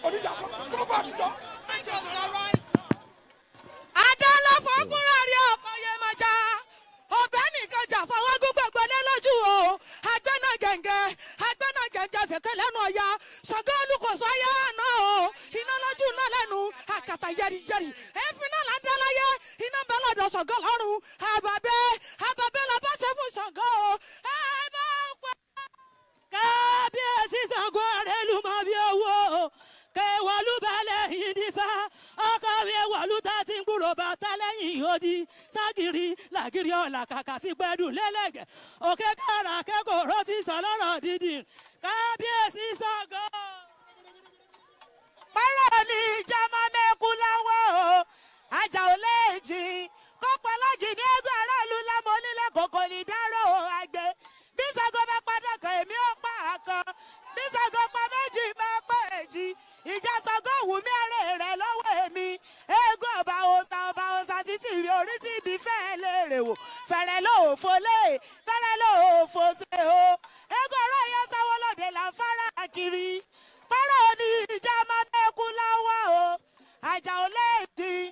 oníjà kó bá mi jọ. Adala fọkúnrẹ́ rí ọkọ̀ yẹn máa já. Ọbẹ̀ nìkan jà fọwọ́ gbogbo lé lójú o. Agbẹ́nà gẹ̀ǹgẹ̀ fẹ̀kẹ́ lẹ́nu ọ̀ya. Ṣọ̀gá olùkọ́sọ ayé àná o. Iná lójú iná lẹ́nu. Àkàtà yẹ́rìyẹ́rì. Èéfín náà là ń dá láyé. Iná bẹ́ẹ̀ lọ́dọ̀ Ṣọ̀gá lọ́rùn. Àbàbẹ́ la bá ṣe fún Ṣọ̀gá o. Ẹ bá ń pẹ́. Kábíyèsí Ṣàngó Àrẹ̀lú máa bí owó. Kẹwàlú balẹ̀ yìí di fa. Ọkọ̀wé wọ̀lú tá ti ń gbúrò bàtà lẹ́yìn odi. Ságìrì làgìrì ọ̀là kàkà sí gbẹ́dùn lélẹ̀gẹ̀. Òkè kára kẹ́kọ̀ọ́ ró ti sọ lọ́rọ̀ dídì. Kábíyèsí Ṣàngó. Pẹ́rẹ́ ni ìjà máa mẹ́kú láwọ̀ o. Àjà ò lè jìn. Kọ́pọ̀ lọ́jì ní eégún aráàlú lámọ́ onílẹ̀ kòkò ní dárò àgbẹ̀. Bí Ṣàngó bá padà kan èmi ò pa àkan. Bí Ṣàngó pa méjì máa pẹ́ èjì. Ìjà Ṣàngó wù mí ẹ̀rẹ̀ rẹ̀ lọ́wọ́ èmi. Eégún ọba òòṣà títí rí orí tí ibi fẹ́ léèrè wò. Fẹ̀rẹ̀ ló òfo lé, fẹ̀rẹ̀ ló òfo ṣe o. Eégún ọ̀rọ̀ yẹn sáwọ́ lóde là ń fara kiri. Pẹ́rẹ́ òní ìjà máa mẹ́kú láwọ̀ o. Àjà ò lè dín.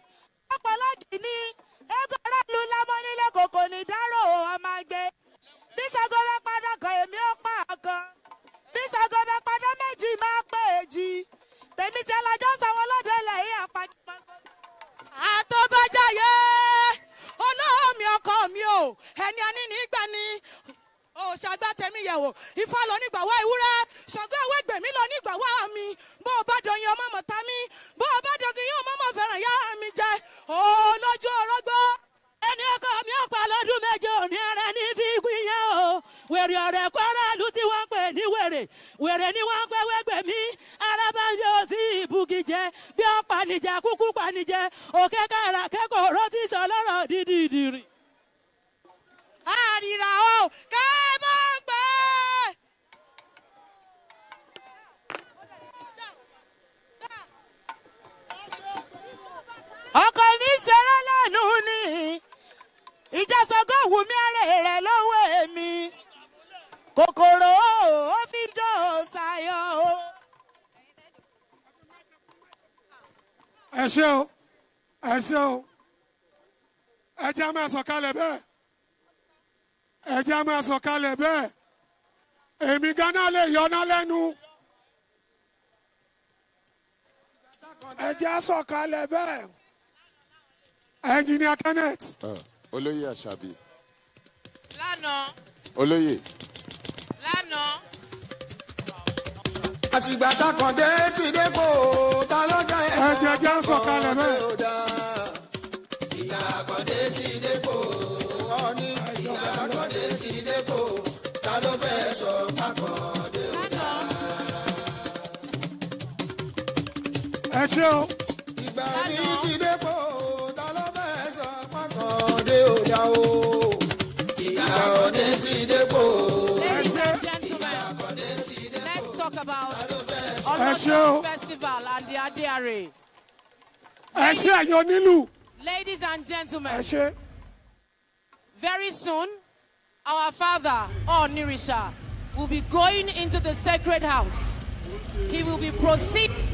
Ọpọlọ dì ní. Eégún aráàlú lámọ́ nílé kòkò ní dárò ọmọ àgbẹ̀. Bí Ṣàngó bá padà kan èmi ò pa àkan. Bí Ṣàngó bá padà méjì máa pé èjì. Tèmi tí alájọ́ sanwó lóde lẹ́yìn àpàjùmọ̀. Àtọ́bájáyé olómi ọkọ mi o ẹni ẹni nígbà ni òṣàgbà tẹ̀mí yẹ̀wò Ifá lọ nígbàwá ewúrẹ́ Ṣàngó ewé gbèmí lọ nígbàwá mi bó o bá dọ̀yìn ọmọ mọ̀tá mi bó o bá dọ̀gìn yóò mọ́mọ́ fẹ́ràn yá mi jẹ olójú ọ̀rọ̀gbọ́. Ẹni ọkọ mi ò pa lọ́dún méje òní ẹrẹ ní fi gbìn yẹn o wèrè ọ̀rẹ́ kọ́ra ìlú tí wọ́n pè ní wèrè ni wọ́n pẹ́ wẹ́gbẹ̀ mí arábájọ́ sí ìbùkìjẹ bí ó panijẹ kúkú panijẹ òkè kára kẹ́kọ̀ọ́ rọ́tí sọ lọ́rọ̀ dídìdìrì. Àrìrà o kẹ́ bá ń pẹ́. Ọkọ mi ṣeré lẹ́nu ni ìjà Ṣàngó wù mí ẹ̀rẹ̀ rẹ̀ lọ́wọ́ èmi kòkòrò ó fi jọ ṣàyọ̀ o. Ẹ ṣé o ẹ jẹ́ máa sọ̀kalẹ̀ bẹ́ẹ̀ ẹ jẹ́ máa sọ̀kalẹ̀ bẹ́ẹ̀ èmi gánà lè yọná lẹ́nu ẹ jẹ́ sọ̀kalẹ̀ bẹ́ẹ̀ Engineer Kenneth. Olóyè Àṣàbí. Lánàá. Olóyè. Lánàá. Àtìgbà takàndé ti dé kó ta ló dá ẹ jẹ́ sọ̀kalẹ̀ bẹ́ẹ̀. Ìyá àkàndé ti dé kó ọ̀ní. Ìyá àkàndé ti dé kó ta ló fẹ́ sọ àkàndé ọ̀dà. Ẹ ṣé o. Ìgbà mi ti dé kó ta ló fẹ́ sọ àkàndé ọ̀dà o. Ìyá àkàndé ti dé kó. Let's talk about Olojo Festival and the Adeare. Ẹ ṣé ẹ̀yin onílù. Ladies and gentlemen, Ẹ ṣé. very soon, our father, Onirisha, will be going into the sacred house. He will be proceeding.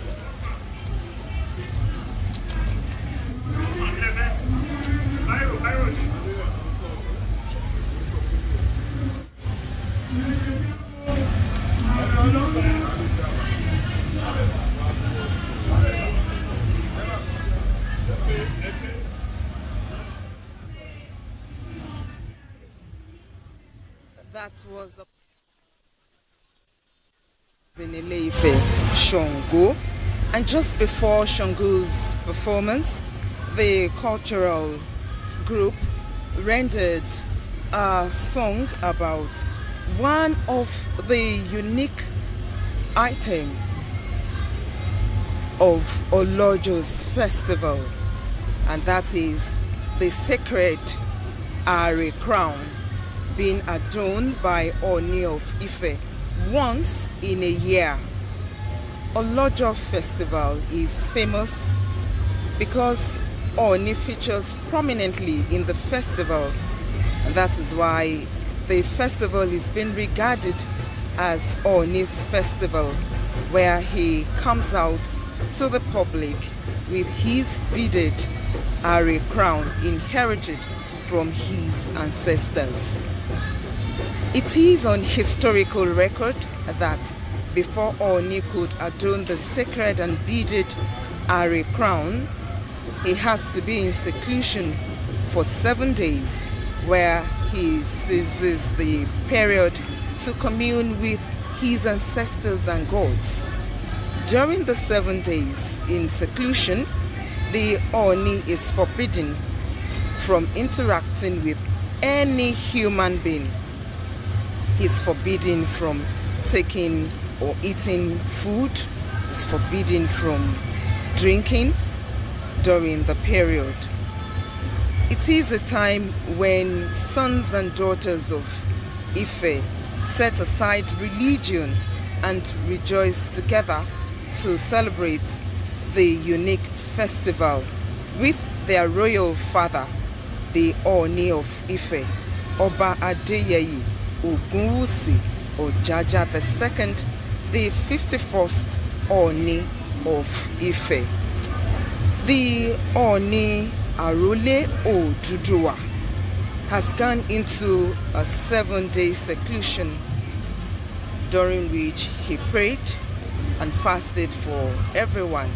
That was in ILE-IFE, Shango. And just before Shango's performance, the cultural group rendered a song about one of the unique items of Olojo's festival, and that is the sacred Are crown being adorned by Oni of Ife once in a year. Olojo Festival is famous because Oni features prominently in the festival, and that is why the festival is being regarded as Oni's festival. where he comes out to the public with his beaded Are crown inherited from his ancestors. It is on historical record that before Oni could adorn the sacred and beaded Are crown, he has to be in seclusion for 7 days, where he seizes the period to commune with his ancestors and gods. During the 7 days in seclusion, the Oni is forbidden from interacting with any human being. He's forbidden from taking or eating food. He's forbidden from drinking during the period. It is a time when sons and daughters of Ife set aside religion and rejoice together to celebrate the unique festival with their royal father, the Oni of Ife, Oba Adeyeye Ogunwusi Ojaja II, the 51st Oni of Ife. The Oni Arole Oduduwa has gone into a 7-day seclusion, during which he prayed and fasted for everyone,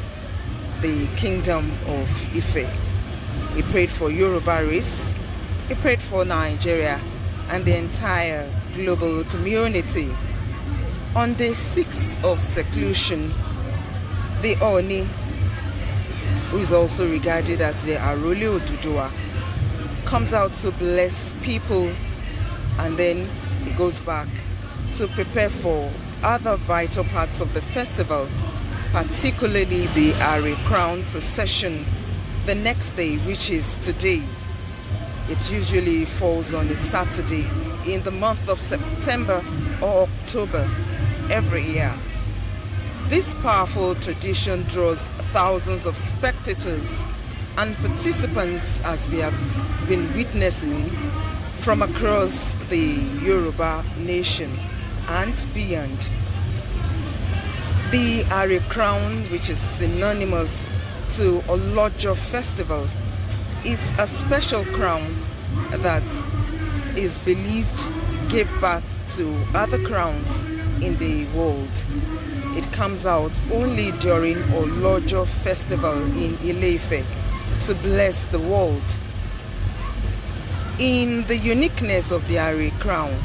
the kingdom of Ife. He prayed for Yoruba race, he prayed for Nigeria and the entire global community. On day 6 of seclusion, the Oni, who is also regarded as the Arole Oduduwa, comes out to bless people, and then he goes back to prepare for other vital parts of the festival, particularly the Are Crown procession the next day, which is today. It usually falls on a Saturday in the month of September or October every year. This powerful tradition draws thousands of spectators and participants, as we have been witnessing, from across the Yoruba nation and beyond. The Are Crown, which is synonymous to Olojo Festival, is a special crown that is believed gave birth to other crowns in the world. It comes out only during Olojo Festival in ILE-IFE to bless the world. In the uniqueness of the Are crown,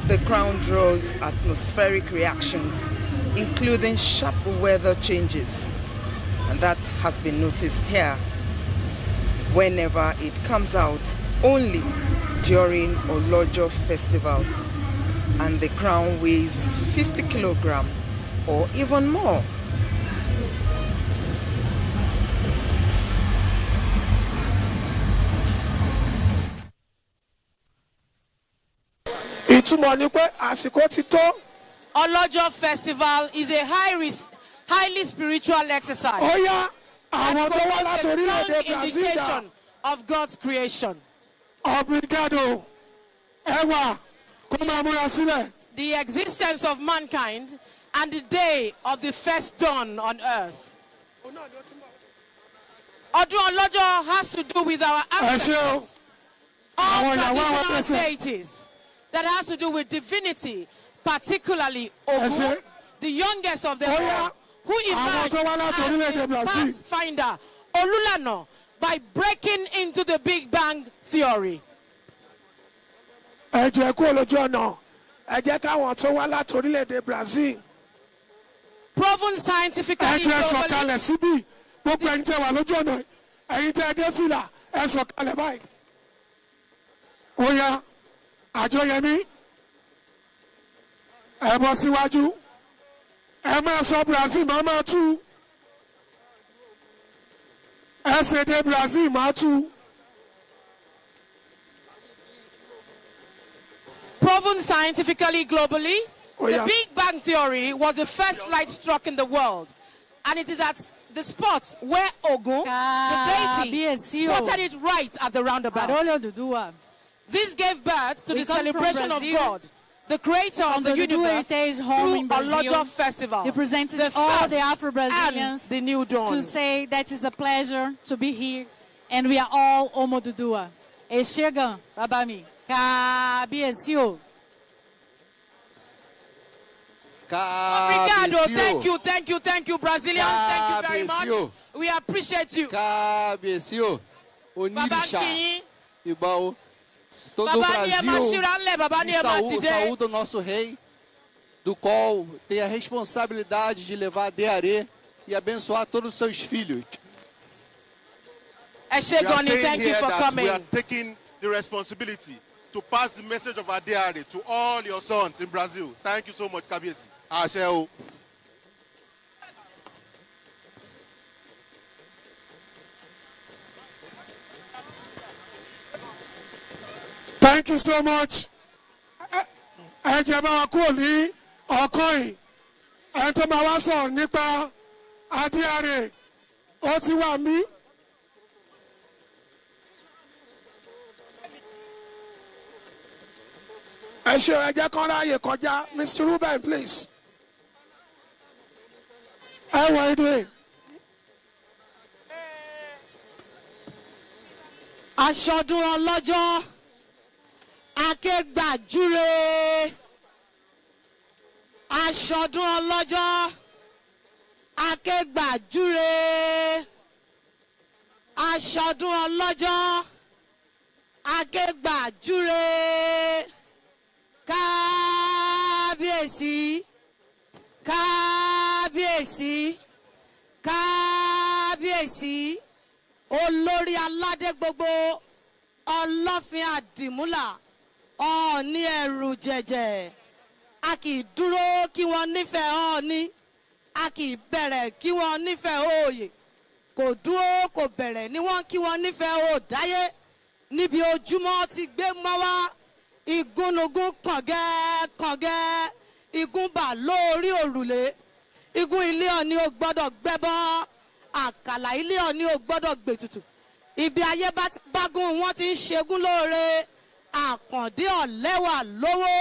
the crown draws atmospheric reactions, including sharp weather changes, and that has been noticed here whenever it comes out only during Olojo Festival, and the crown weighs 50 kilograms or even more. Olojo Festival is a highly spiritual exercise. Oh yeah, that promotes a strong indication of God's creation. Obrigado. Ewa, the existence of mankind and the day of the first dawn on earth. Odun Olojo has to do with our ancestors, all traditional deities, that has to do with divinity, particularly Ogun, the youngest of them all, who emerged as the pathfinder, Olulano, by breaking into the Big Bang Theory. Proven scientifically globally. Àjọyẹmí ẹ bọ́ síwájú ẹ máa sọ Brazil máa tú ẹ ṣe dé Brazil máa tú. Proven scientifically globally, the Big Bang Theory was the first light struck in the world, and it is at the spot where Ogun, the deity, spotted it right at the roundabout. This gave birth to the celebration of God, the creator of the universe, heritage home through in Brazil, Olojo Festival, representing the all first the and Afro-Brazilians, the new dawn. to say that it's a pleasure to be here, and we are all Omodudua. E chegam, babami, cabecio. Obrigado, thank you, Brazilians, thank you very much. Cabecio. We appreciate you. Cabecio, Onirixá, Babanquinho, Ibão, todo o Babani é Brasil, Machirale, Babani é Matide. saúde o nosso rei, do qual tem a responsabilidade de levar a dearé e abençoar todos os seus filhos. É We are chegando, saying thank you here for that we are coming. taking the responsibility to pass the message of Adeare to all your sons in Brazil. Thank you so much, Kabiesi. Asheo. Thank you so much. Ẹ jẹ́ bá wa kúrò ní ọkàn yìí. Ẹni tó máa wá sọ̀rọ̀ nípa Adéarè ó ti wà mí. Ẹ ṣe ẹ jẹ́ kán ráàyè kọjá. Mr. Ruben, please. How are you doing? Aṣọdún ọlọ́jọ́, akégbàjúre. Aṣọdún ọlọ́jọ́, akégbàjúre. Aṣọdún ọlọ́jọ́, akégbàjúre. Kábíyèsí, kábíyèsí, kábíyèsí. Olórí aládé gbogbo, ọlọ́fin àdìmúlà, ọ̀ọ́ni ẹ̀rù jẹ̀jẹ̀. A kì í dúró kí wọ́n nífẹ̀ẹ́ ọ̀ọ́ni, a kì í bẹ̀rẹ̀ kí wọ́n nífẹ̀ẹ́ òòyè. Kò dúró kò bẹ̀rẹ̀ ni wọ́n kí wọ́n nífẹ̀ẹ́ òòdáyé. Níbi ojúmọ́ ti gbé mọ́ wá, igúnnugún kàngẹ́ kàngẹ́, igún bà lórí òrùlé. Igún ilé ọ̀ni ò gbọ́dọ̀ gbẹ́bọ́, àkàlà ilé ọ̀ni ò gbọ́dọ̀ gbètùtù. Ibi ayé bá ti bágún wọn ti ń ṣegún lóore. Àkàndé ọ̀lẹ́wà lówó,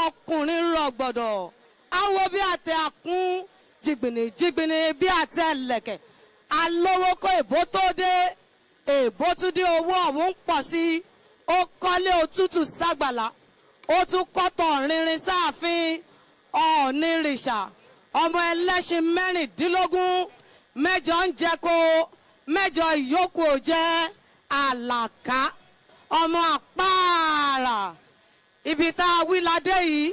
ọkùnrin rọ̀gbọ̀dọ̀. Awo bí àtẹ àkún, jìgbìnì jìgbìnì bí àtẹ ẹlẹ̀kẹ̀. Alówó kó èbó tó dé, èbó tún dé owó ọ̀hún pọ̀ sí i. Ó kọ́lé òtútù ságbàlá, ó tún kọ́tọ̀ rinrin sáàfin. Ọ̀ọ́nìrìṣà, ọmọ ẹlẹ́ṣin mẹ́rìndínlógún, mẹ́jọ ń jẹ kó, mẹ́jọ ìyókù ò jẹ́ àlàká, ọmọ àpáàrà. Ibi tá a wí ládé yìí,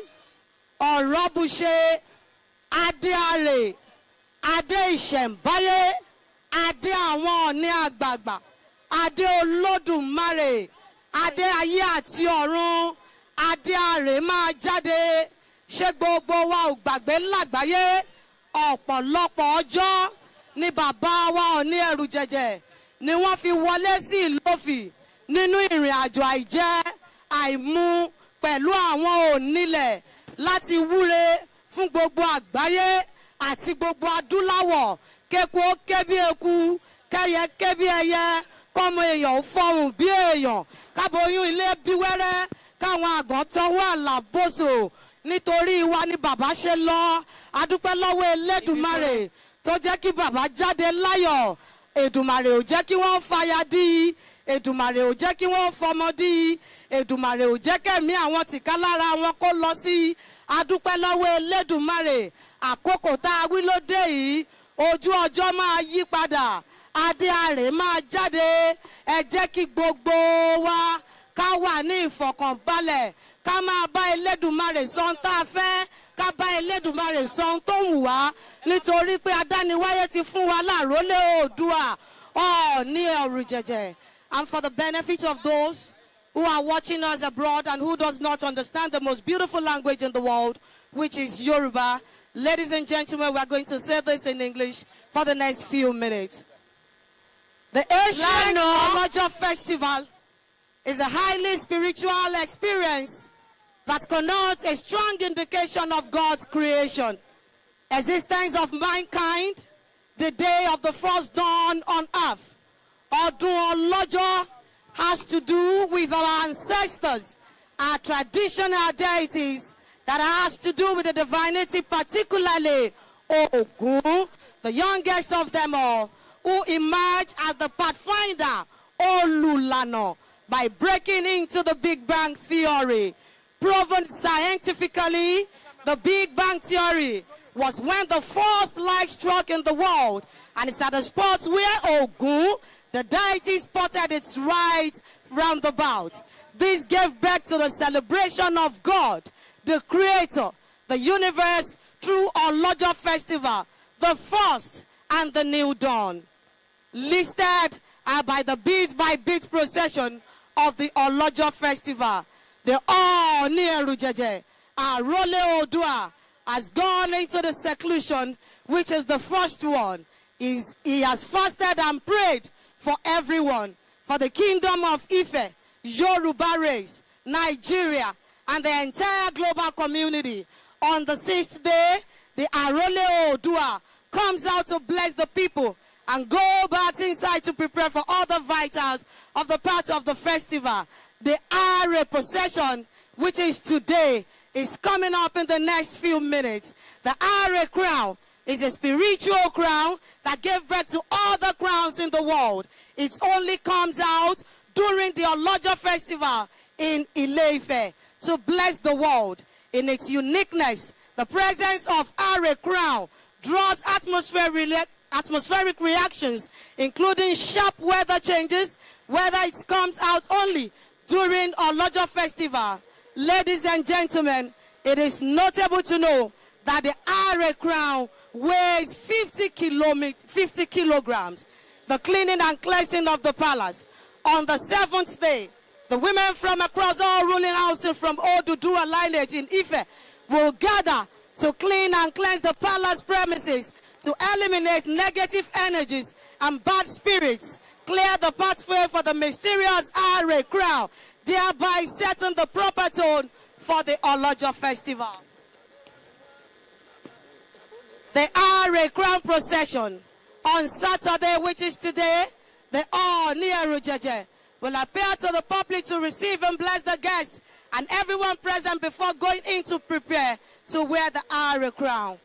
ọ̀rọ̀ bù ṣe, Adéarè, adé ìṣẹ̀ǹbáyé, adé àwọn ọ̀ní àgbààgbà, adé olódùmarè, adé ayé àti ọ̀run. Adéarè máa jáde. Ṣé gbogbo wa ò gbàgbé lágbàáyé? Ọ̀pọ̀lọpọ̀ ọjọ́ ni bàbá wa Ọọ̀ni ẹ̀rù jẹ̀jẹ̀ ni wọ́n fi wọlé sí ìlú Òfì nínú ìrìn àjò àìjẹ́ àìmu pẹ̀lú àwọn onílẹ̀ láti wúre fún gbogbo àgbáyé àti gbogbo adúláwọ̀. Kéku ó ké bí eku, kẹ́yẹ ké bí ẹyẹ, kọ́mọ èèyàn ó fọhùn bí èèyàn, káboyún ilé bí wẹ́rẹ́, káwọn àgàn tọwọ́ àlàbòsò. Nítorí wa ni bàbá ṣe lọ. Adúpẹ́ lọ́wọ́ Elédùmarè tó jẹ́ kí bàbá jáde láyọ̀. Èdùmarè ò jẹ́ kí wọ́n fàyà dí. Èdùmarè ò jẹ́ kí wọ́n fọmọ dí. Èdùmarè ò jẹ́ kẹ́mi àwọn tìká lára wọn kó lọ sí. Adúpẹ́ lọ́wọ́ Elédùmarè. Àkókò tá a wí ló dé yìí, ojú ọjọ́ máa yí padà. Adéarè máa jáde. Ẹ jẹ́ kí gbogbo wa ká wà ní ìfọ̀kànbalẹ̀, ká máa bá Elédùmarè sọ ohun tá a fẹ́, ká bá Elédùmarè sọ ohun tó wù wá, nítorí pé adániwáyé ti fún wa lárólé Oòduà Ọọ̀ni ẹ̀rù jẹ̀jẹ̀. And for the benefit of those who are watching us abroad and who does not understand the most beautiful language in the world, which is Yoruba, ladies and gentlemen, we are going to say this in English for the next few minutes. The Asian Olojo Festival is a highly spiritual experience that connotes a strong indication of God's creation, existence of mankind, the day of the first dawn on earth. Ọdún Ọlọ́jọ́ has to do with our ancestors are traditional deities that has to do with the divinity, particularly Ogun, the youngest of them all, who emerged as the pathfinder, Olulano, by breaking into the Big Bang Theory. Proven scientifically, the Big Bang Theory was when the first light struck in the world, and it's at a spot where Ogun, the deity, spotted its right roundabout. This gave birth to the celebration of God, the Creator, the universe, through Olojo Festival, the first and the new dawn. Listed by the beat-by-beat procession of the Olojo Festival, the Ooni Arole Odua has gone into the seclusion, which is the first one. He has fasted and prayed for everyone, for the kingdom of Ife, Yoruba race, Nigeria, and the entire global community. On the 6th day, the Arole Odua comes out to bless the people and go back inside to prepare for all the vitals of the part of the festival. The Are procession, which is today, is coming up in the next few minutes. The Are crown is a spiritual crown that gave birth to all the crowns in the world. It only comes out during the Olojo Festival in ILE-IFE to bless the world. In its uniqueness, the presence of Are crown draws atmospheric reactions, including sharp weather changes, whether it comes out only during Olojo Festival. Ladies and gentlemen, it is notable to know that the Are crown weighs 50 kilograms. The cleaning and cleansing of the palace. On the 7th day, the women from across all ruling houses from Oduduwa lineage in Ife will gather to clean and cleanse the palace premises, to eliminate negative energies and bad spirits, clear the pathway for the mysterious Are crown, thereby setting the proper tone for the Olojo Festival. The Are crown procession on Saturday, which is today, the Ooni will appear to the public to receive and bless the guests and everyone present before going in to prepare to wear the Are crown.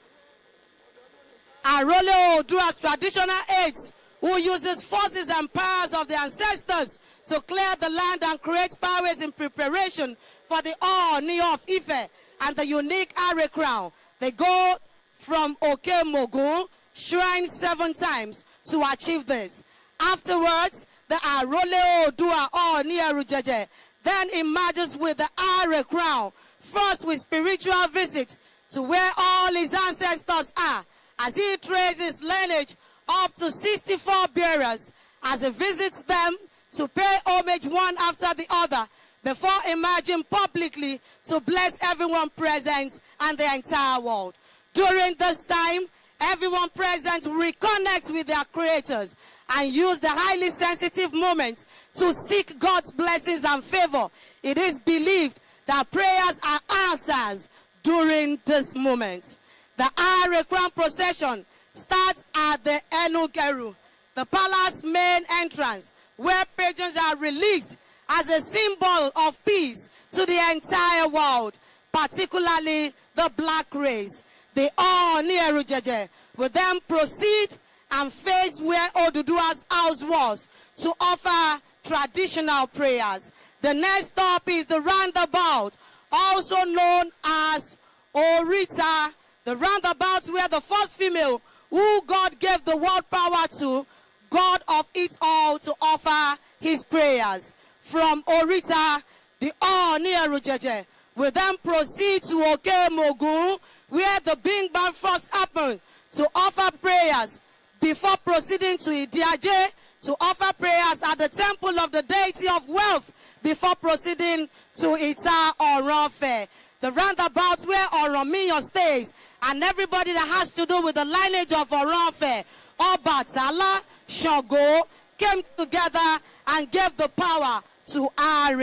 Arole Odua's traditional aides, who uses forces and powers of the ancestors to clear the land and create powers in preparation for the Ooni of Ife and the unique Are crown. They go from Okemogun shrine 7 times to achieve this. Afterwards, the Arole Odua Ooni then emerges with the Are crown, first with spiritual visit to where all his ancestors are, as he traces lineage up to 64 bearers, as he visits them to pay homage one after the other, before emerging publicly to bless everyone present and the entire world. During this time, everyone present reconnects with their creators and use the highly sensitive moments to seek God's blessings and favor. It is believed that prayers are answers during this moment. The Are crown procession starts at the Enukeru, the palace main entrance, where patrons are released as a symbol of peace to the entire world, particularly the black race. The Ooni will then proceed and face where Oduduwa's house was to offer traditional prayers. The next stop is the roundabout, also known as Orita, the roundabout where the first female who God gave the world power to, God of it all, to offer his prayers. From Orita, the Ooni will then proceed to Okemogun, where the Big Bang first happened, to offer prayers before proceeding to Idiaje to offer prayers at the temple of the deity of wealth before proceeding to Ita Oronfe, the roundabout where Oromiyan stays, and everybody that has to do with the lineage of Oronfe, Obatala, Shogo, came together and gave the power to Are.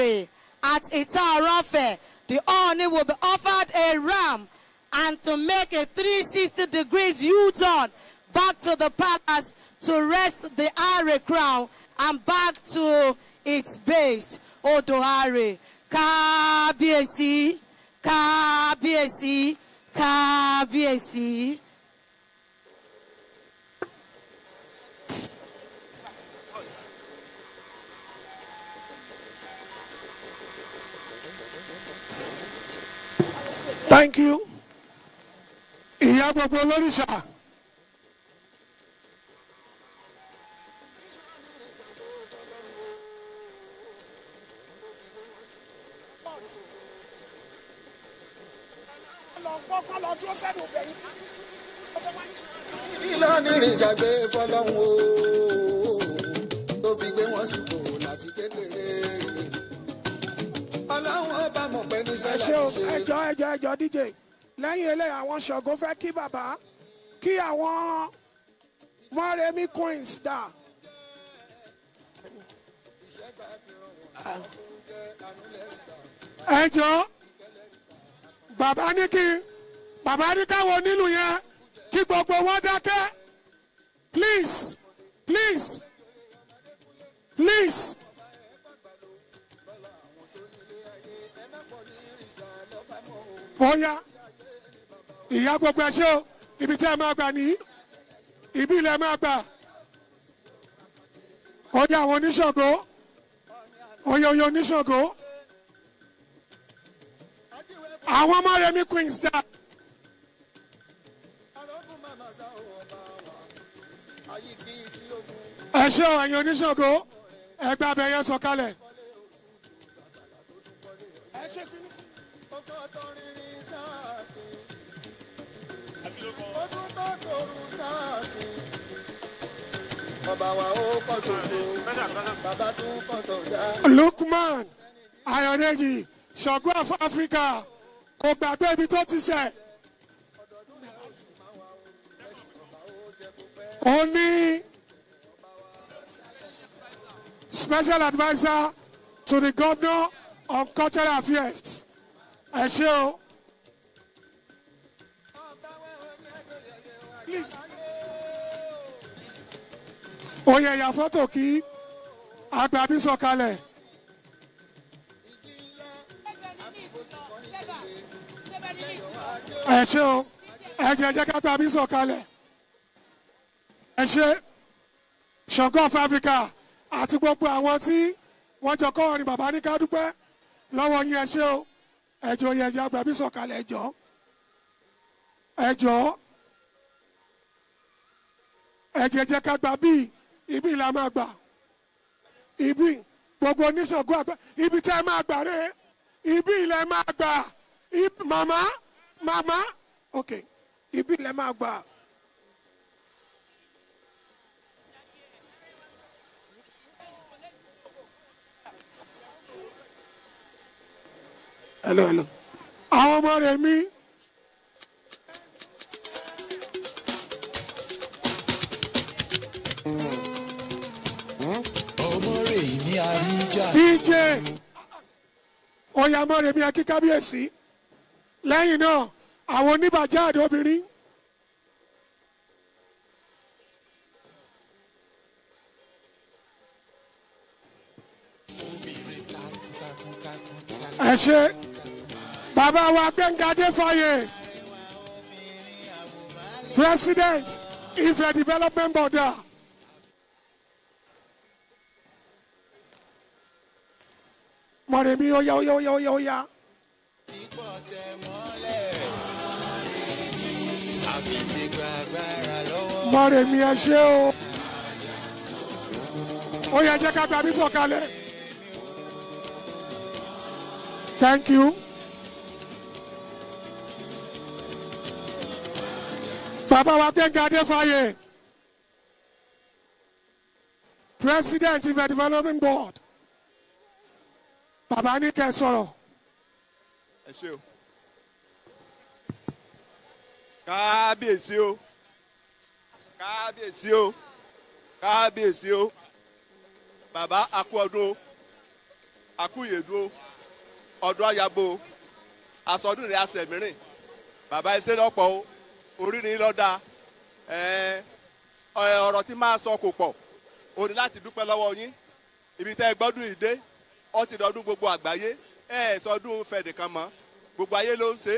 At Ita Oronfe, the Ooni will be offered a ram and to make a 360 degrees U-turn back to the palace to rest the Are crown and back to its base. Odoare. kábíyèsí kábíyèsí kábíyèsí. Thank you. Ìyá gbogbo olóríṣà. ìlànà ìrìnsàgbé fọlọ́hún o tó fi gbé wọn sípò láti kékeré ọlọ́run ọba mọ̀ pé ní Ẹ ṣé o, ẹjọ́ DJ. Lẹ́yìn eléyìí àwọn Ṣàngó fẹ́ kí bàbá kí àwọn Mọ́remí Queens dà. Ẹ jọ̀ọ́ bàbá ní káwọn onílù yẹn kí gbogbo wọn dákẹ́. Please, please, please. Bóyá ìyá gbogbo ẹ ṣé o, ibi tí ẹ máa gbà ní ibi ilẹ̀ máa gbà. Ọjà àwọn oníṣàngó, oyè oníṣàngó. Àwọn Mọ́remí Queens dà. Ẹ ṣé o, ẹ̀yin oníṣàngó, ẹgbẹ́ abẹ́yẹ sọ̀kalẹ̀. Lukman Ayodeji Ṣàngó of Africa kò gbàgbé ibi tó ti ṣẹ̀. Ó ní special adviser to the governor on cultural affairs. Ẹ ṣé o. Please. Ó yẹ ya fọ́tò kí àgbàbí sọ̀kalẹ̀. Ẹ ṣé o, ẹ jẹ́ ká gbàbí sọ̀kalẹ̀. Ẹ ṣé Ṣàngó of Africa àti gbogbo àwọn tí wọ́n jọ kọ́ orin bàbá ní ká dúpẹ́ lọ́wọ́ yín. Ẹ ṣé o, ẹ jọ̀ọ́ yẹ jẹ́ gbàbí sọ̀kalẹ̀. Ẹ jọ̀ọ́ ẹ jẹ́ ká gbà bíi ibi la máa gbà ibi gbogbo oníṣàngó àgbà ibi tẹ́ ẹ máa gbà rè ibi ilẹ̀ máa gbà màmá ok ibi ilẹ̀ máa gbà. hello àwọn ọmọ rẹ̀ mi. DJ Oya Mọ́remí akí kábíyèsí lẹ́yìn náà àwọn oníbàjẹ́ àdó obìnrin. Ẹ ṣé bàbá wa Gbẹ́ngà Adéfáyè President IFE Development Board. Mọ́remí oya. Mọ́remí ẹ ṣé o. Ó yẹ jẹ́ ká gbàbí sọ̀kalẹ̀. Thank you. Bàbá wa Gbẹ́ngà Adéfáyè President IFE Development Board. Bàbá ní kẹ́ sọ̀rọ̀. Ẹ ṣé o. Kábíyèsí o. Kábíyèsí o. Kábíyèsí o. Bàbá akú ọdún o. Akú ìyèdú o. Ọdún àyàbò o. Àsọdún rẹ̀ àṣẹ mìíràn. Bàbá ẹsẹ̀ lọ́pọ̀ o. Orí ni lọ́dà. Ọ̀rọ̀ tí máa sọ kò pọ̀. O ní láti dúpẹ́ lọ́wọ́ yín. Ibi tẹ́ ẹ gbọ́dún ìdé. Ó ti dọdún gbogbo àgbáyé sọdún fẹ̀ nìkan mọ́ gbogbo ayé ló ń ṣe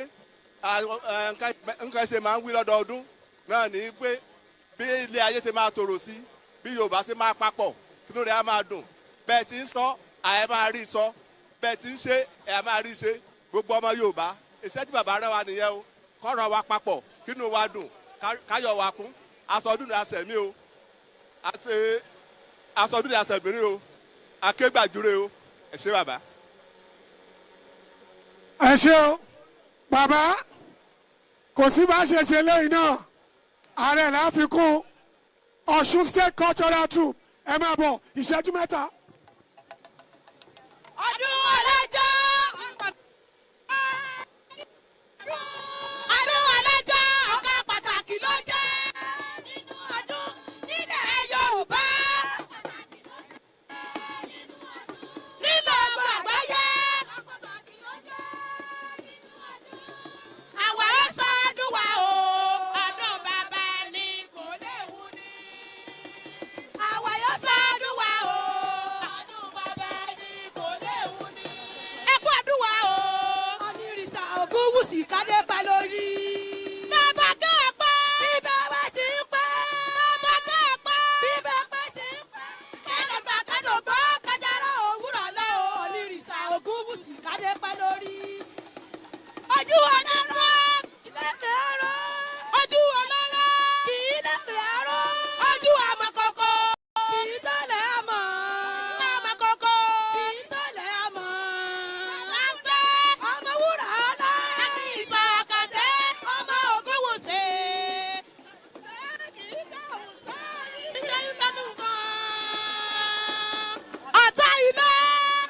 nǹkan ṣe máa ń wí lọ́dọọdún náà ní pé bí ilé ayé ṣe máa tòrò sí bí Yorùbá ṣe máa papọ̀ kínú rẹ̀ á máa dùn bẹ́ẹ̀ tí ń sọ àyè máa rí sọ bẹ́ẹ̀ tí ń ṣe ẹ̀ máa rí ṣe gbogbo ọmọ Yorùbá iṣẹ́ tí bàbá rẹ̀ wá nìyẹn o kọ́rọ̀ wa papọ̀ kínú wa dùn káyọ̀ wa kún aṣọdún ní asẹ̀mí o aṣọdún ní asẹ̀mí o akégbàjúre o ẹ ṣé bàbá. ẹ ṣé o bàbá kò sí bá ṣe ṣe lẹ́yìn náà ààrẹ láfikún Ọ̀ṣun State Cultural Troupe ẹ máa bọ̀ ìṣẹ́jú mẹ́ta. ọdún ọlọ́jọ́ ọ̀gá pàtàkì ló jẹ́ nínú ọdún nílẹ̀ Yorùbá nílò ọgbà àgbáyé àwa ó sọ ọdún wa o ọdún bàbá ni kò léwu ni àwa yóò sọ ọdún wa o ọdún bàbá ni kò léwu ni ẹ kú ọdún wa o onírìsà Ògúnwùsì kádé pa lórí. bàbá kẹ́ ẹ pẹ́. bí bàbá ti ń pẹ́. bàbá kẹ́ ẹ pẹ́. bí bàbá ti ń pẹ́. kẹ́dọ̀gbà kẹ́dọ̀gbọ́ kájára òwúrọ̀ lọ o onírìsà Ògúnwùsì kádé pa lórí. ojú ọlọ́rọ̀ ilẹ̀kẹ̀ ẹ̀rọ. ojú ọlọ́rọ̀ kì í lẹ̀kẹ̀ ẹ̀rọ. ojú àmọ̀kòkò kì í tọ́lẹ̀ àmọ̀. àmọ̀kòkò kì í tọ́lẹ̀ àmọ̀. àgbẹ̀ ọmọ wúrà ọlá. ẹni ìtàn ọ̀kadà ọmọ Ògúnwùsì. kì í ká òòsà ilé ìlànà nǹkan. ọ̀tá ilé.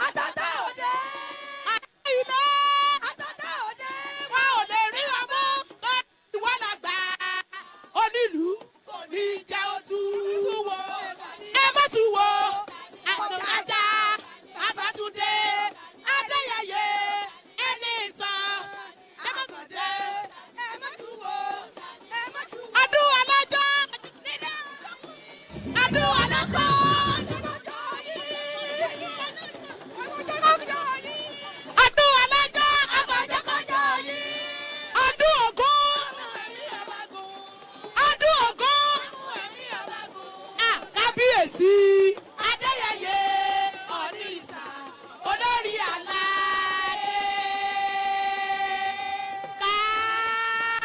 àtàtà òde. ọ̀tá ilé. àtàtà òde. wọn ò lè rí ọmọ tó ìwọ làgbà. onílùú kò ní jẹ́ ojú. ẹ má tún wo àtúnkájà Àgbàtúndé Adéyẹyẹ ẹni ìtàn ẹ má tún dé ẹ má tún wo ọdún ọlọ́jọ́ ọdún ọlọ́kọ́ ọdún ọlọ́jọ́ afọ̀jọ́kọjọ́ ọdún Ògún ọdún Ògún kábíyèsí Adéyẹyẹ Onírìsà olórí aládé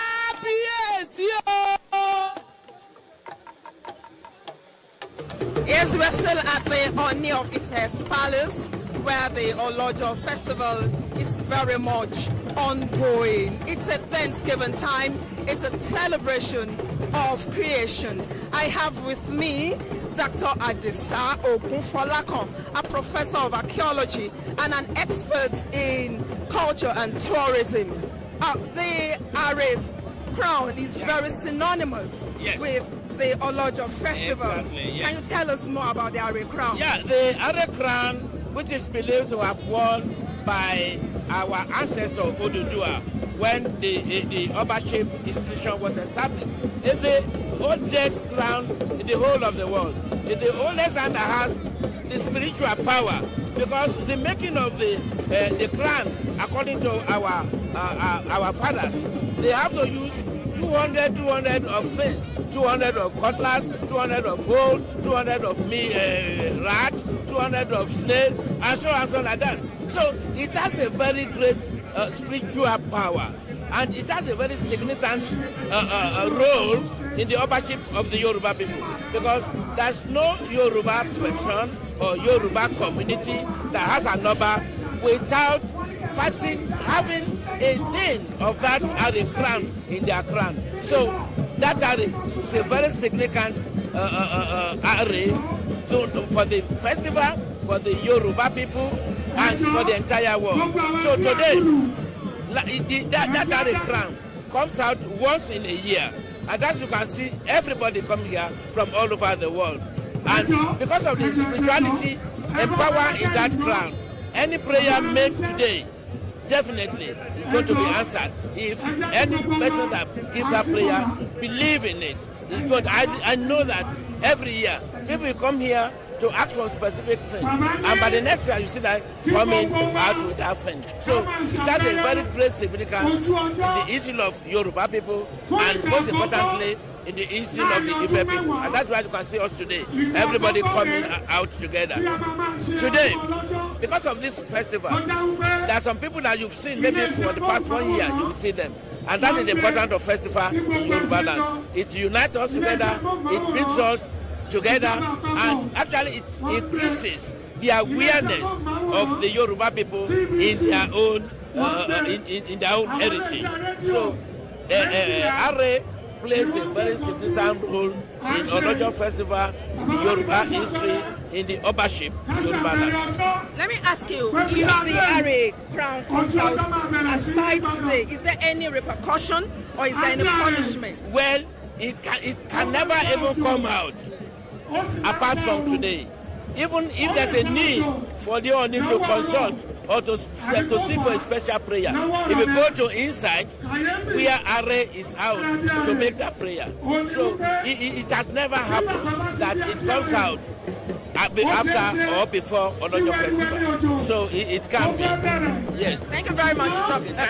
kábíyèsí o. Yes, we're still at the Oni of Ife's Palace, where the Olojo Festival is very much ongoing. It's a Thanksgiving time. It's a celebration of creation. I have with me Dr. Adisa Ogunfolakon, a professor of archaeology and an expert in culture and tourism. The ILE-IFE crown is very synonymous with the Olojo Festival. Exactly, yes. Can you tell us more about the ILE-IFE crown? Yeah, the ILE crown, which is believed to have won by our ancestor Odudua when the Obaship institution was established, is the oldest crown in the whole of the world. It's the oldest and that has the spiritual power, because the making of the crown, according to our fathers, they have to use 200 of things. 200 of cutlass, 200 of hole, 200 of rat, 200 of snail, and so like that. So it has a very great spiritual power, and it has a very significant role in the ownership of the Yoruba people, because there's no Yoruba person or Yoruba community that has an Oba without having a chain of that as a crown in their crown. So that array is a very significant array for the festival, for the Yoruba people, and for the entire world. So today, that array crown comes out once in a year. And as you can see, everybody come here from all over the world. And because of the spirituality and power in that crown, any prayer made today definitely is going to be answered if any person that gives that prayer believe in it. It's good. I know that every year people come here to ask for specific things. And by the next year, you see that coming out with that thing. So it has a very great significance in the issue of Yoruba people, and most importantly, in the issue of the Ife people. And that's why you can see us today, everybody coming out together. Today, because of this festival, there are some people that you've seen maybe for the past 1 year, you will see them. And that is the importance of festival in Yoruba land. It unites us together, it brings us together, and actually it increases the awareness of the Yoruba people in their own in their own heritage. So Are plays a very significant role in Olojo Festival, Yoruba history, in the Obaship, Yoruba land. Let me ask you, if the Are crown comes out aside today, is there any repercussion or is there any punishment? Well, it can never even come out apart from today. Even if there's a need for the Oni to consult or to seek for a special prayer, if you go to inside where Are is out to make that prayer. So it has never happened that it comes out after or before Olojo Festival. So it can be. Yes. Thank you very much,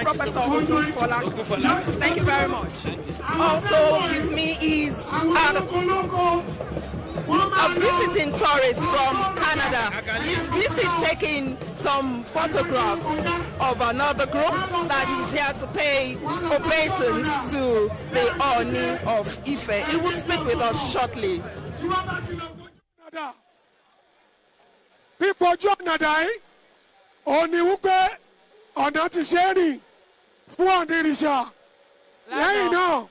Professor Ogunfola. Thank you very much. Also with me is a visiting tourist from Canada. He's busy taking some photographs of another group that is here to pay obeisance to the Oni of Ife. He will speak with us shortly. People join Nadai. Oni wupe ọ̀nà ti ṣe rìn fún ọ̀nìrìṣà. Lẹ́yìn náà,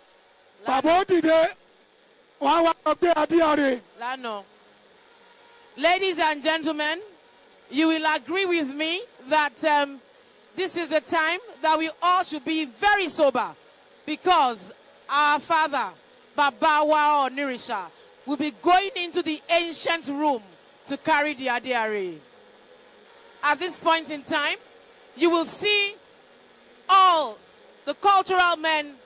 bàbá ó dìde. Ladies and gentlemen, you will agree with me that this is a time that we all should be very sober, because our father, Babawa Onirisha, will be going into the ancient room to carry the Adiare. At this point in time, you will see all the cultural men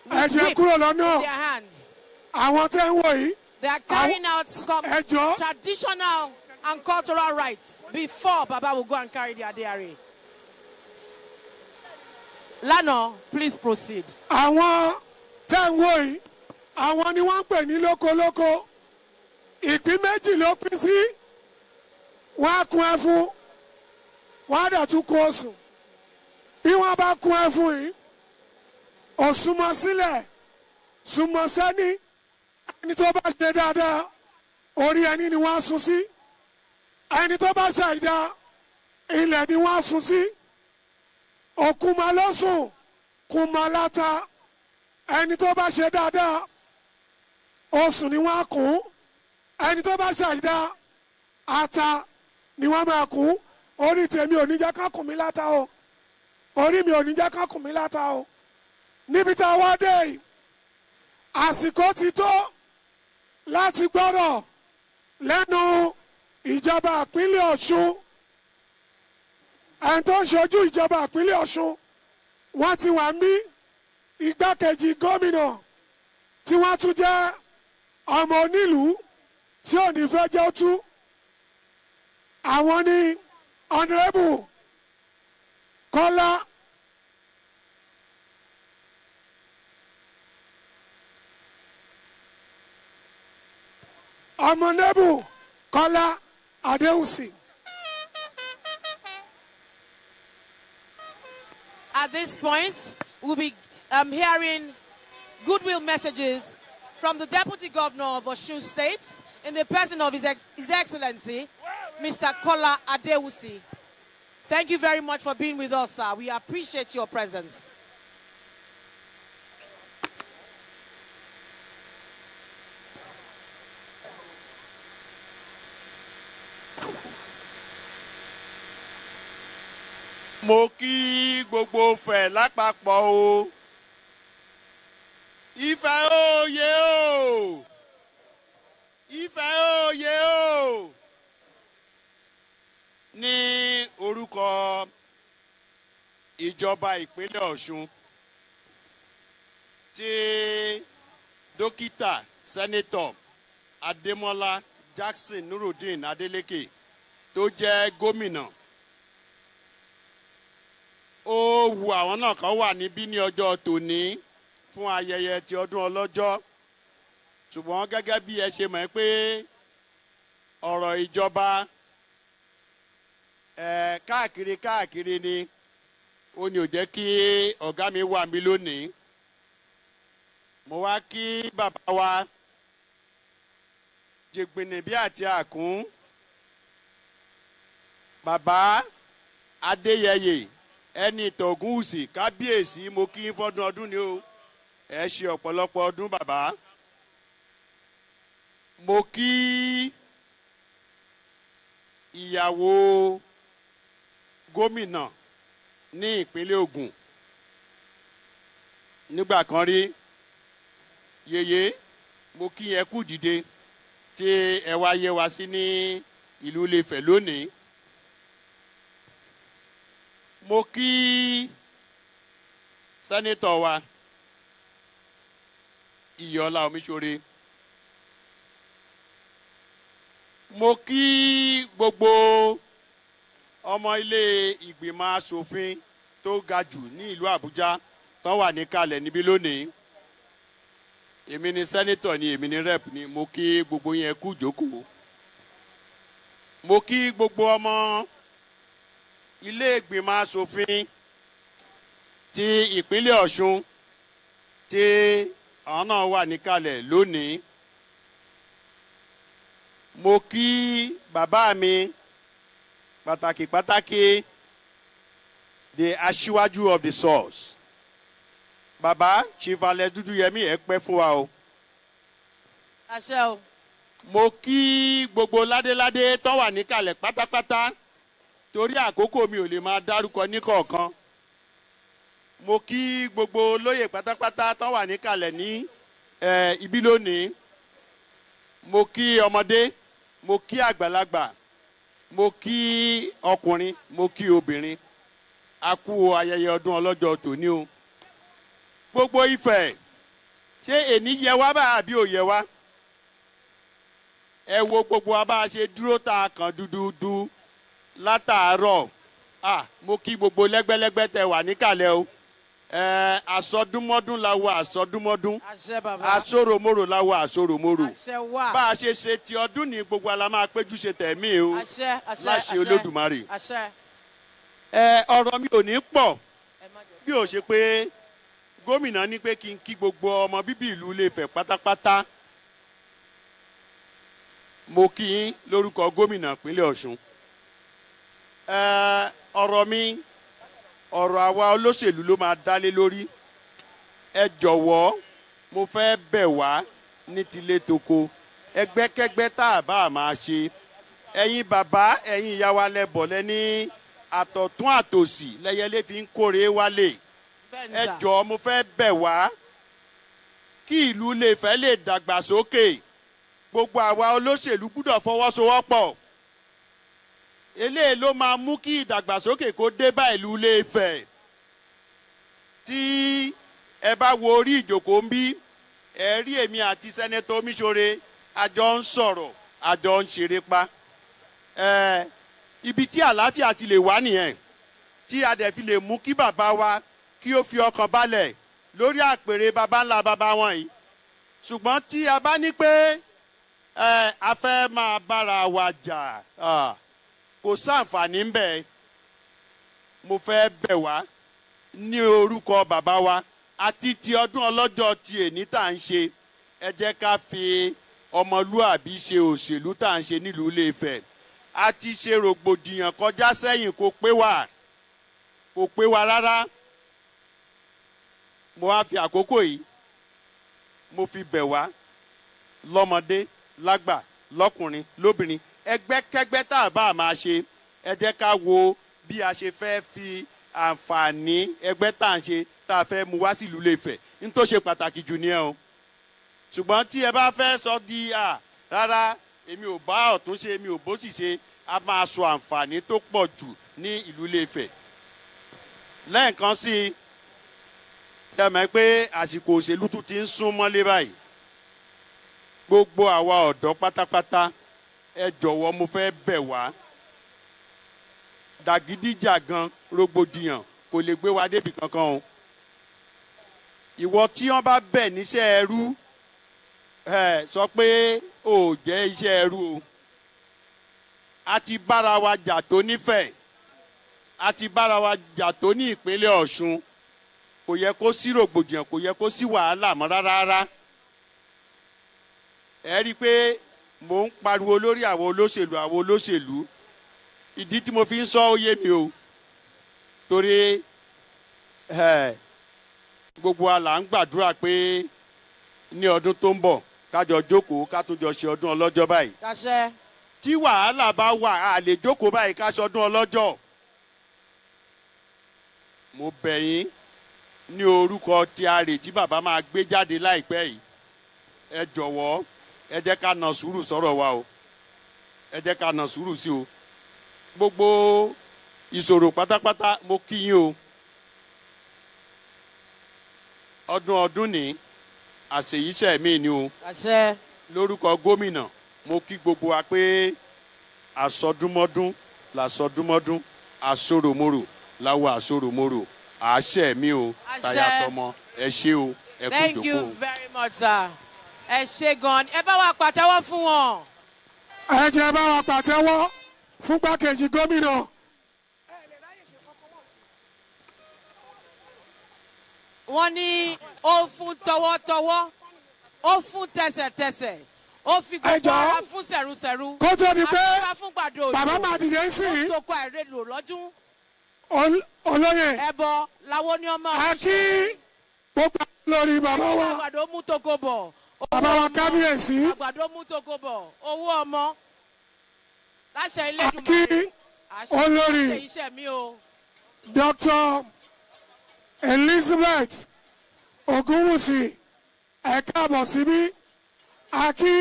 with whips in their hands. They are carrying out some traditional and cultural rites before Baba will go and carry the Adiare. Lano, please proceed. Àwọn tẹ́ ń wò yìí, àwọn ni wọ́n ń pè ní lókolóko. Ìpín méjì ló pín sí. Wọ́n á kun ẹfun, wọ́n á dẹ̀ tún kó osùn. Bí wọ́n bá kun ẹfun yìí, òsùnmọ̀ sílẹ̀, sùnmọ̀ sẹ́ni. Ẹni tó bá ṣe dáadáa, orí ẹni ni wọ́n á sùn sí. Ẹni tó bá ṣàìdá, ilẹ̀ ni wọ́n á sùn sí. Òkúma ló sùn, kùmà láta. Ẹni tó bá ṣe dáadáa, osùn ni wọ́n á kùn. Ẹni tó bá ṣàìdá, ata ni wọ́n máa kùn. Orí tèmi ò ní jẹ́ ká kùn mí láta o. Orí mi ò ní jẹ́ ká kùn mí láta o. Níbi tá a wá dé yìí, àsìkò ti tó láti gbọ́rọ̀ lẹ́nu ìjọba ìpínlẹ̀ Ọ̀ṣun. Ẹni tó ń ṣojú ìjọba ìpínlẹ̀ Ọ̀ṣun, wọ́n ti wà ní igbákejì gómìnà tí wọ́n tún jẹ́ ọmọ onílùú tí ò ní fẹ́ jẹ́ tú. Àwọn ni Honourable Kọ́lá Honourable Kọ́lá Adéhùsì. At this point, we'll be hearing goodwill messages from the Deputy Governor of Osun State in the person of His Excellency, Mr. Kọ́lá Adéhùsì. Thank you very much for being with us, sir. We appreciate your presence. Mo kí gbogbo fẹ̀ lápapọ̀ o. Ife oyè o. Ife oyè o. Ní orúkọ ìjọba ìpínlẹ̀ Ọ̀ṣun tí dókítà sẹ́nẹ́tọ̀ Adémọ́lá Jackson Nurudeen Adeleke tó jẹ́ gómìnà ó wu àwọn náà kan wà níbí ní ọjọ́ tòní fún ayẹyẹ ti ọdún ọlọ́jọ́ ṣùgbọ́n gẹ́gẹ́ bí ẹ ṣe mọ̀ pé ọ̀rọ̀ ìjọba káàkiri ni ó ní ò jẹ́ kí ọ̀gá mi wà mí lónìí mo wá kí bàbá wa jẹgbìnìbí àti àkún bàbá Adéyẹyè ẹni ìtọ̀gúnwùsì kábíyèsí mo kí fọ́dún ọdún ni o ẹ ṣe ọ̀pọ̀lọpọ̀ ọdún bàbá mo kí ìyàwó gómìnà ní ìpínlẹ̀ Ògùn nígbà kan rí yèyé mo kí ẹ kú dìde tí ẹ wá yẹ wá sí ní ìlú Ilé-Ifẹ̀ lónìí mo kí sẹ́nitọ̀ wa Ìyọ̀lá Omíṣore mo kí gbogbo ọmọ ilé ìgbìmọ̀ asòfin tó ga jù ní ìlú Àbújá tó wà níkàlẹ̀ níbí lónìí èmi ni sẹ́nitọ̀ ni èmi ni rep ni mo kí gbogbo yẹn kú jókòó mo kí gbogbo ọmọ ilé ìgbìmọ̀ asòfin ti ìpínlẹ̀ Ọ̀ṣun tí àwọn náà wà níkàlẹ̀ lónìí mo kí bàbá mi pàtàkì the aṣíwájú of the source bàbá Chief Alẹ́ Dúdúyẹmí ẹ pẹ́ fún wa o. àṣẹ o. mo kí gbogbo ládéládé tó wà níkàlẹ̀ pátápátá torí àkókò mi ò lè máa dárúkọ níkọ̀ọ̀kan mo kí gbogbo olóyè pátápátá tó wà níkàlẹ̀ ní ibi lónìí mo kí ọmọdé mo kí àgbàlagbà mo kí ọkùnrin mo kí obìnrin a kú ayẹyẹ ọdún ọlọ́jọ́ tòní o gbogbo Ifẹ̀ ṣé èní yẹ wá bá àbí ò yẹ wá ẹ wo gbogbo wa bá a ṣe dúró ta kàn dúdúdú látàárọ̀ mo kí gbogbo lẹ́gbẹ́lẹ́gbẹ́ tẹ wà níkàlẹ̀ o àsọdúnmọ́dún la wo àsọdúnmọ́dún àsoròmorò la wo àsoròmorò bá a ṣe ti ọdún ní gbogbo ala máa péjú ṣe tẹ̀mí o láṣẹ Olódùmarè ọ̀rọ̀ mi ò ní pọ̀ bí ó ṣe pé gómìnà ní pé kí n kí gbogbo ọmọ bíbí ìlú Ilé-Ifẹ̀ pátápátá mo kí yín lórúkọ gómìnà ìpínlẹ̀ Ọ̀ṣun ọ̀rọ̀ mi ọ̀rọ̀ àwa olóṣèlú ló máa dálé lórí ẹ jọ̀wọ́ mo fẹ́ bẹ̀ wá ní tilé toko ẹgbẹ́kẹ́gbẹ́ tá a bá máa ṣe ẹ̀yin bàbá ẹ̀yin ìyá wa lẹ́bọ̀ lẹ́ní àtọ̀tún àtòsì lẹ́yẹlé fi ń kórè wálé ẹ jọ̀ọ́ mo fẹ́ bẹ̀ wá kí ìlú Ilé-Ifẹ̀ lè dàgbàsókè gbogbo àwa olóṣèlú gbúdọ̀ fọwọ́sowọ́pọ̀ eléyìí ló máa mú kí ìdàgbàsókè kó dé bá ìlú Ilé-Ifẹ̀ tí ẹ bá wo orí ìjókòó ń bí ẹ rí èmi àti sẹ́nẹ́tọ̀ Omíṣore àjọ ń sọ̀rọ̀ àjọ ń ṣeré pa ibi tí àlàáfíà ti lè wá nìyẹn tí a dẹ̀ fi lè mú kí bàbá wa kí ó fi ọkàn balẹ̀ lórí àpèrè baba ńlá baba wọn yìí ṣùgbọ́n tí a bá ní pé a fẹ́ máa bára wa jà kò sáǹfààní ń bẹ mo fẹ́ bẹ̀ wá ní orúkọ bàbá wa àti ti ọdún ọlọ́jọ́ ti èní tá à ń ṣe ẹ jẹ́ ká fi ọmọlúàbí ṣe òṣèlú tá à ń ṣe nílùú Ilé-Ifẹ̀ a ti ṣe rògbòdìyàn kọjá sẹ́yìn kò pé wa rárá mo wá fi àkókò yìí mo fi bẹ̀ wá lọ́mọdé lágbà lọ́kùnrin lóbìnrin ẹgbẹ́kẹ́gbẹ́ tá a bá máa ṣe ẹ jẹ́ ká wo bí a ṣe fẹ́ fi àǹfààní ẹgbẹ́ tá à ń ṣe tá a fẹ́ mú wá sí ìlú Ilé-Ifẹ̀ nítorí ṣe pàtàkì jù nìyẹn o ṣùgbọ́n tí ẹ bá fẹ́ sọ di rárá èmi ò bá ọ̀tún ṣe èmi ò bó sì ṣe a máa sọ àǹfààní tó pọ̀ jù ní ìlú Ilé-Ifẹ̀ lẹ́ẹ̀kan sí i ẹ mọ̀ pé àsìkò òṣèlú tún ti ń sún mọ́lé báyìí gbogbo àwa ọ̀dọ́ pátápátá ẹ jọ̀wọ́ mo fẹ́ bẹ̀ wá dàgídíjàgan rògbòdìyàn kò lè gbé wa débi kankan o ìwọ tí wọ́n bá bẹ̀ níṣẹ́ ẹrú sọ pé ò jẹ́ iṣẹ́ ẹrú o a ti bára wa jà tó nífẹ̀ẹ́ a ti bára wa jà tó ní ìpínlẹ̀ Ọ̀ṣun kò yẹ kó sí rògbòdìyàn kò yẹ kó sí wàhálà mọ́ rárá ẹ rí i pé mò ń pariwo lórí àwọn olóṣèlú ìdí tí mo fi ń sọ ó yé mi o torí gbogbo wa là ń gbàdúrà pé ní ọdún tó ń bọ̀ kájọ jókòó ká tún jọ ṣe ọdún ọlọ́jọ́ báyìí. kàṣẹ. tí wàhálà bá wà á lè jókòó báyìí ká ṣọdún ọlọ́jọ́. mo bẹ̀ yín ní orúkọ tí a rè tí bàbá máa gbé jáde láìpẹ́ yìí ẹ jọ̀wọ́ ẹ jẹ́ ká na sùúrù sọ̀rọ̀ wa o ẹ jẹ́ ká na sùúrù sí o gbogbo ìṣòro pátápátá mo kí yín o ọdún ní àṣeyíṣẹ́ mi ni o àṣẹ lórúkọ gómìnà mo kí gbogbo wa pé àsọdúnmọ́dún làsọdúnmọ́dún àsoròmorò láwọ àsoròmorò àṣẹ mi o tayatọmọ ẹ ṣé o ẹ kú jókòó. Thank you very much sir ẹ ṣé gan ẹ bá wa pàtẹ́wọ́ fún wọn. ẹ jẹ́ bá wa pàtẹ́wọ́ fún gbákejì gómìnà. wọ́n ní ó fún tọwọ́tọwọ́ ó fún tẹsẹ̀tẹsẹ̀ ó fi gbogbo ara fún sẹ̀rùsẹ̀rù. kó tó di pé bàbá máa dìde sí i. ó tó kọ àìrèlò lọ́dún. olóyè. ẹbọ làwọn ní ọmọ. a kí gbogbo lórí bàbá wa. àgbàdo mú toko bọ̀. bàbá wa kábíyèsí. àgbàdo mú toko bọ̀ owó ọmọ. láṣẹ ilé ìdùnnú. a kí olórí Dr. Elizabeth Ogunwusi ẹ káàbọ̀ síbí a kí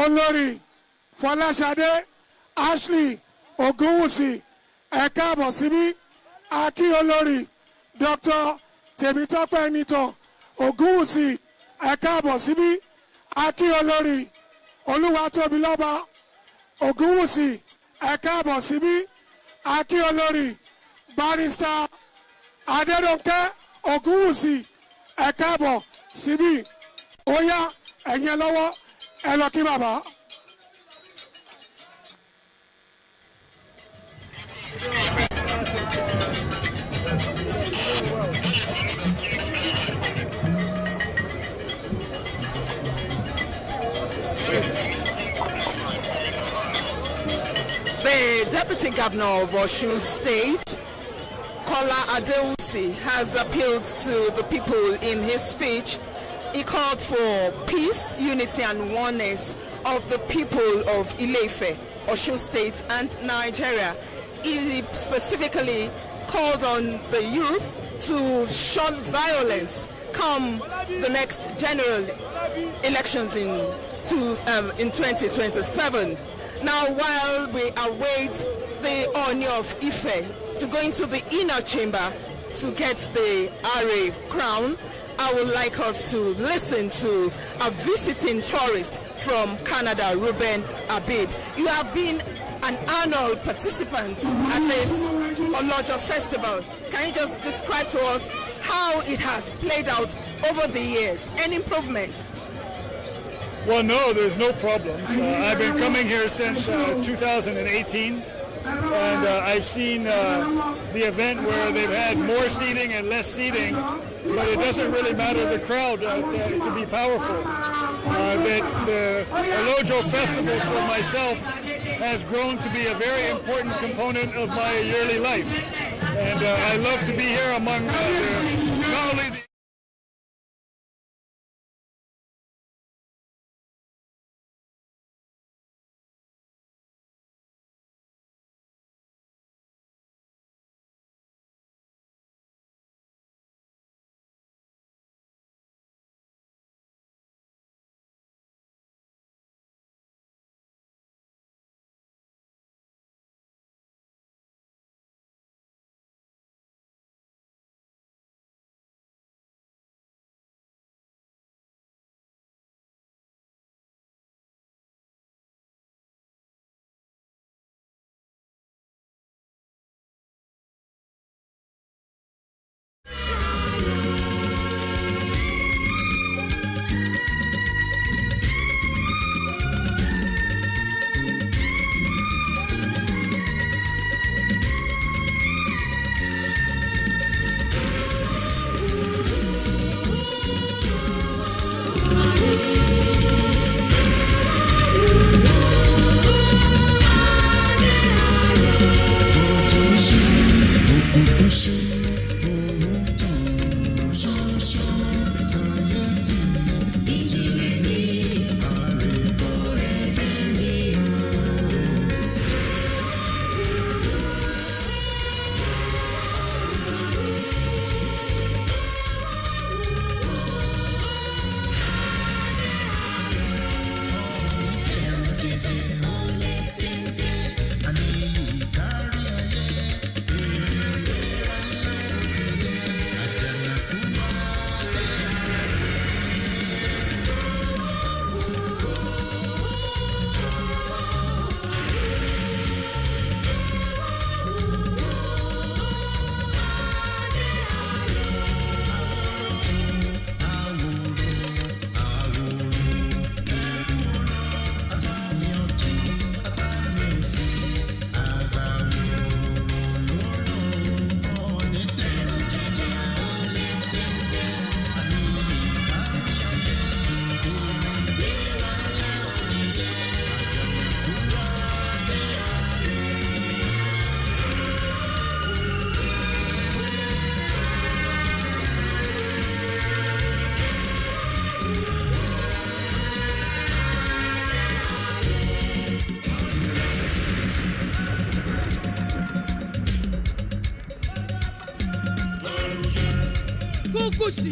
olórí Fọláṣadé Ashley Ogunwusi ẹ káàbọ̀ síbí a kí olórí Dr. Tèmítọ́pẹ́ Nítọ̀ Ogunwusi ẹ káàbọ̀ síbí a kí olórí Olúwatóbilọ́ba Ogunwusi ẹ káàbọ̀ síbí a kí olórí Barrister Adédọ̀kẹ́ Ògúnwùsì ẹ káàbọ̀ síbí ó yá ẹ̀yin lọ́wọ́ ẹ lọ kí bàbá. The Deputy Governor of Osun State, Kola Adeusi, has appealed to the people in his speech. He called for peace, unity and oneness of the people of ILE-IFE, Osun State and Nigeria. He specifically called on the youth to shun violence come the next general elections in 2027. Now, while we await the Ooni of Ife to go into the inner chamber to get the Are crown, I would like us to listen to a visiting tourist from Canada, Ruben Abib. You have been an annual participant at this Olojo Festival. Can you just describe to us how it has played out over the years? Any improvement? Well, no, there's no problems. I've been coming here since 2018, and I've seen the event where they've had more seating and less seating, but it doesn't really matter the crowd to be powerful. The Olojo Festival for myself has grown to be a very important component of my yearly life, and I love to be here among not only the Kukushi.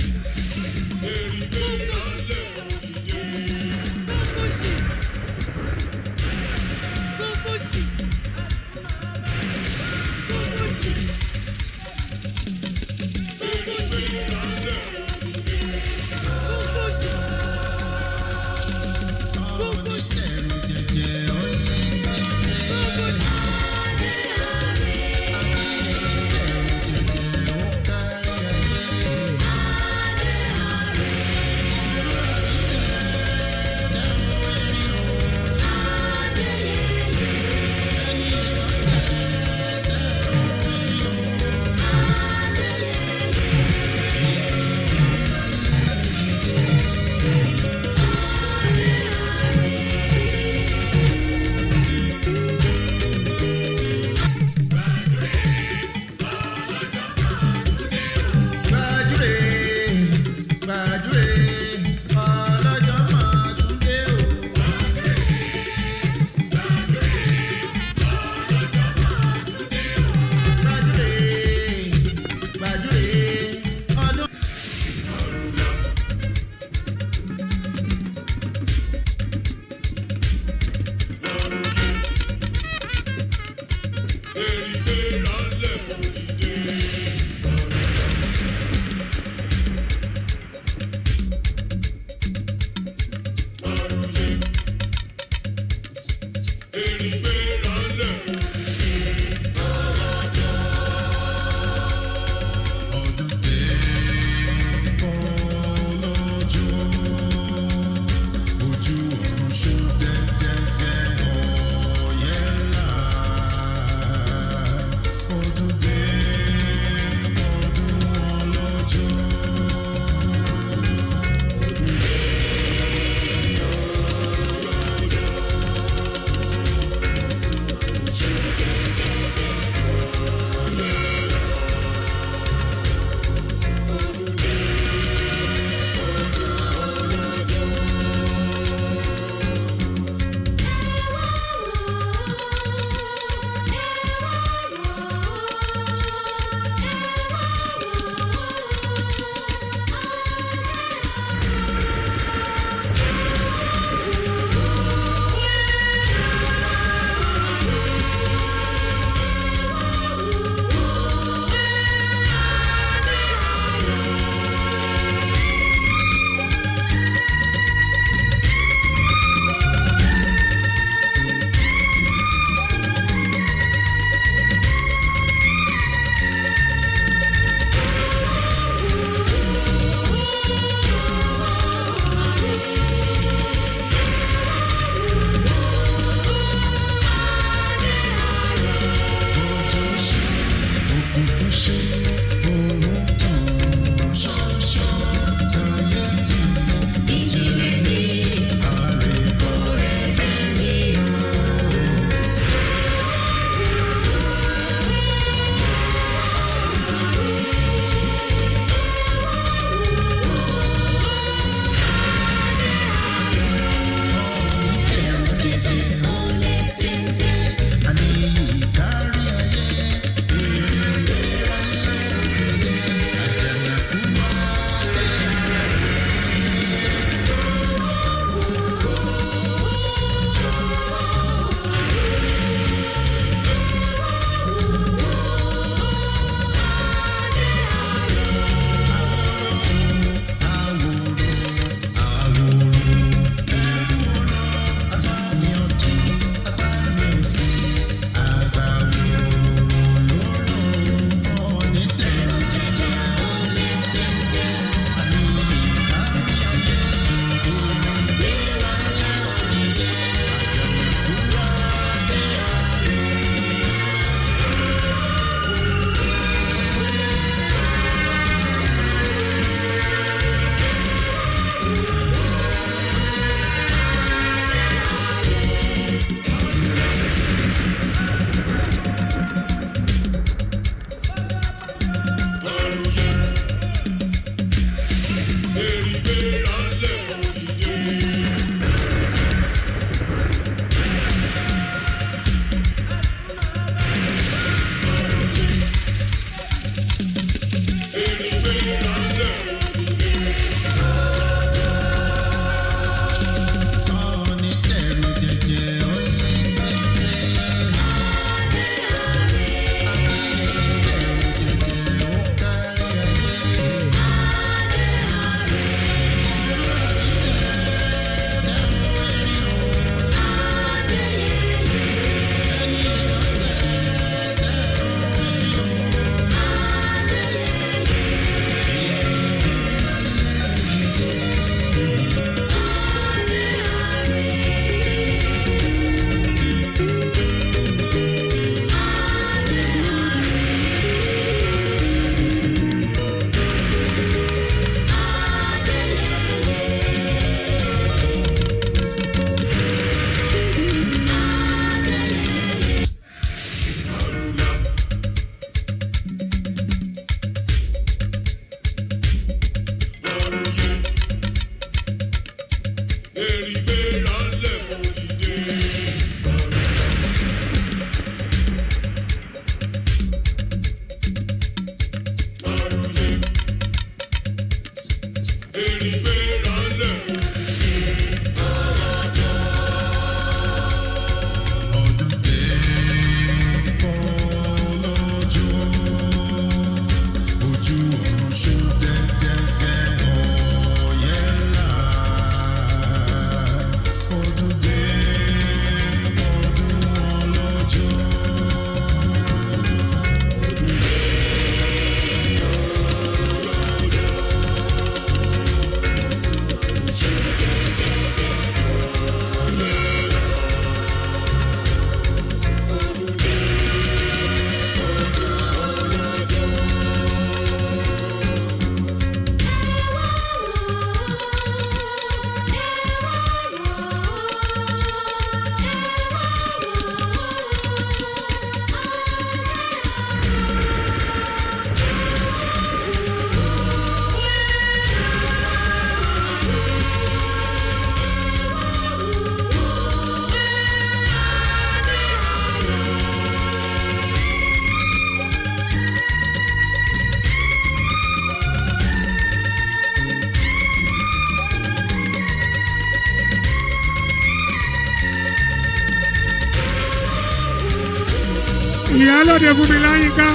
ìyálòde fún mi láyínká.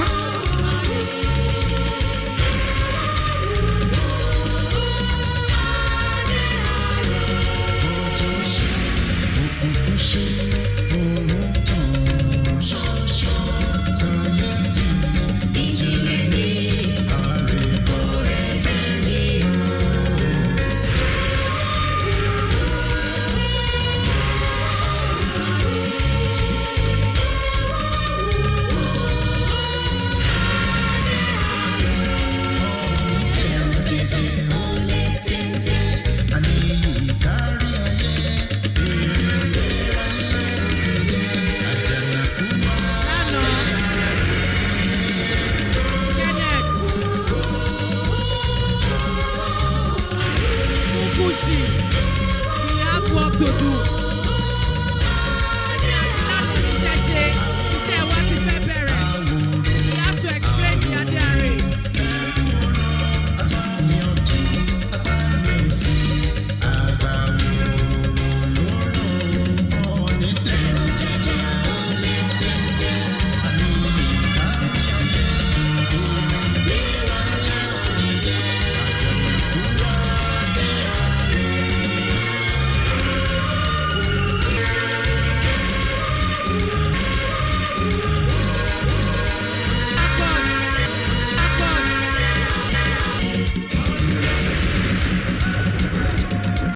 We have work to do.